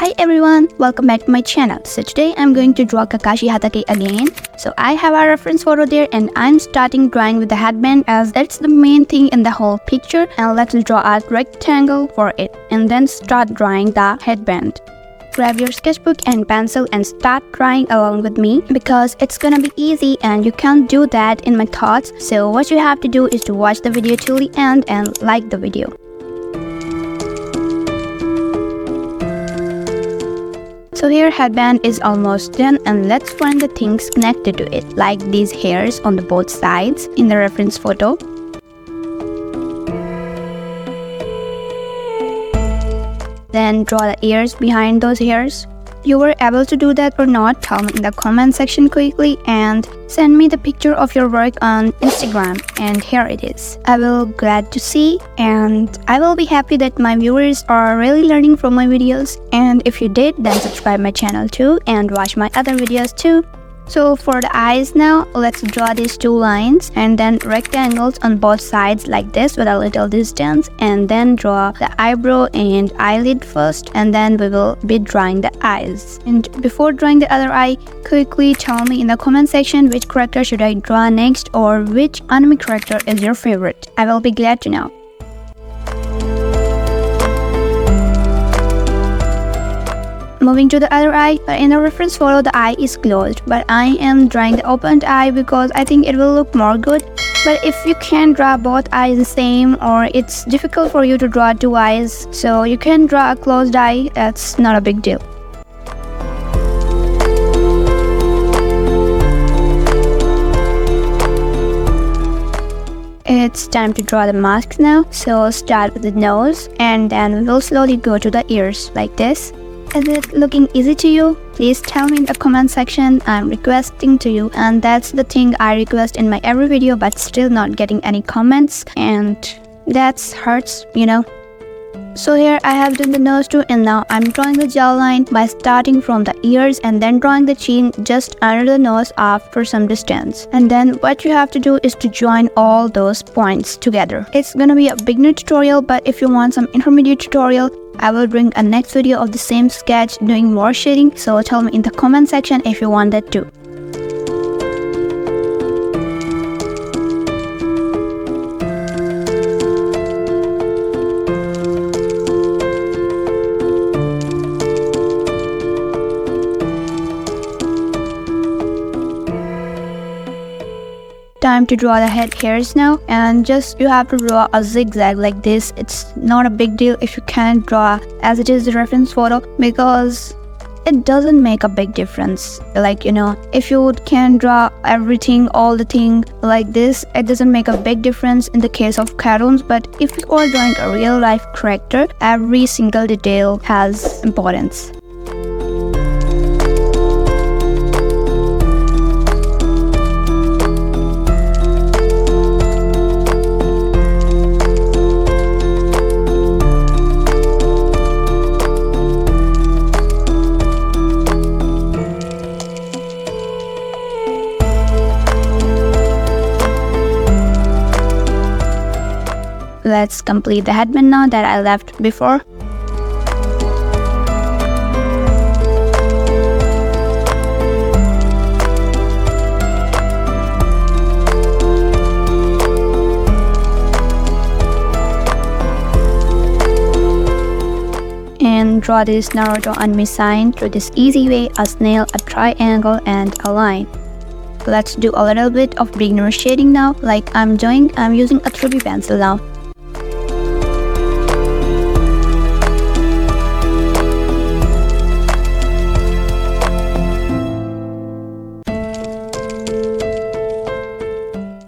Hi everyone, welcome back to my channel. So today I'm going to draw Kakashi Hatake again. So I have a reference photo there and I'm starting drawing with the headband as that's the main thing in the whole picture. And let's draw a rectangle for it and then start drawing the headband. Grab your sketchbook and pencil and start drawing along with me because it's gonna be easy and you can't do that in my thoughts. So what you have to do is to watch the video till the end and like the video. So here headband is almost done and let's find the things connected to it like these hairs on the both sides in the reference photo. Then draw the ears behind those hairs. You were able to do that or not, tell me in the comment section quickly and send me the picture of your work on Instagram and here it is. I will glad to see and I will be happy that my viewers are really learning from my videos, and if you did then subscribe my channel too and watch my other videos too. So for the eyes now, let's draw these two lines and then rectangles on both sides like this with a little distance, and then draw the eyebrow and eyelid first and then we will be drawing the eyes. And before drawing the other eye, quickly tell me in the comment section which character should I draw next or which anime character is your favorite. I will be glad to know. Moving to the other eye, in the reference photo the eye is closed, but I am drawing the opened eye because I think it will look more good. But if you can draw both eyes the same or it's difficult for you to draw two eyes, so you can draw a closed eye, that's not a big deal. It's time to draw the masks now, so start with the nose and then we will slowly go to the ears like this. Is it looking easy to you? Please tell me in the comment section. I'm requesting to you and that's the thing I request in my every video but still not getting any comments and that hurts, you know. So here I have done the nose too and now I'm drawing the jawline by starting from the ears and then drawing the chin just under the nose after some distance. And then what you have to do is to join all those points together. It's gonna be a beginner tutorial, but if you want some intermediate tutorial, I will bring a next video of the same sketch doing more shading, so tell me in the comment section if you want that too. Time to draw the head hairs now, and just you have to draw a zigzag like this. It's not a big deal if you can't draw as it is the reference photo because it doesn't make a big difference. Like, you know, if you can draw everything, all the thing like this, it doesn't make a big difference in the case of cartoons. But if you are drawing a real life character, every single detail has importance. Let's complete the headband now that I left before. And draw this Naruto anime sign through this easy way: a snail, a triangle, and a line. Let's do a little bit of beginner shading now, like I'm using a 3B pencil now.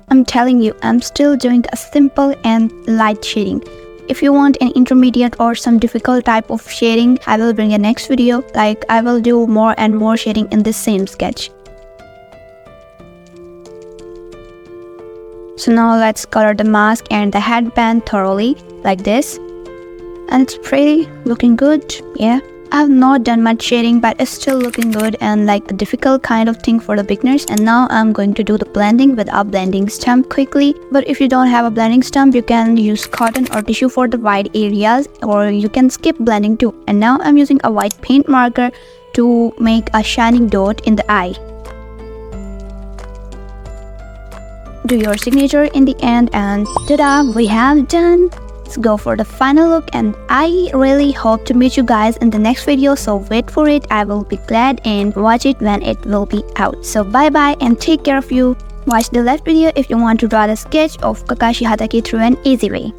I'm telling you, I'm still doing a simple and light shading. If you want an intermediate or some difficult type of shading, I will bring a next video, like I will do more and more shading in this same sketch. So now let's color the mask and the headband thoroughly like this. And it's pretty looking good, yeah. I have not done much shading, but it's still looking good and like a difficult kind of thing for the beginners. And now I'm going to do the blending with a blending stump quickly. But if you don't have a blending stump, you can use cotton or tissue for the white areas, or you can skip blending too. And now I'm using a white paint marker to make a shining dot in the eye. Do your signature in the end and ta-da, we have done. Let's go for the final look, and I really hope to meet you guys in the next video, so wait for it. I will be glad and watch it when it will be out. So bye bye and take care of you. Watch the last video if you want to draw the sketch of Kakashi Hatake through an easy way.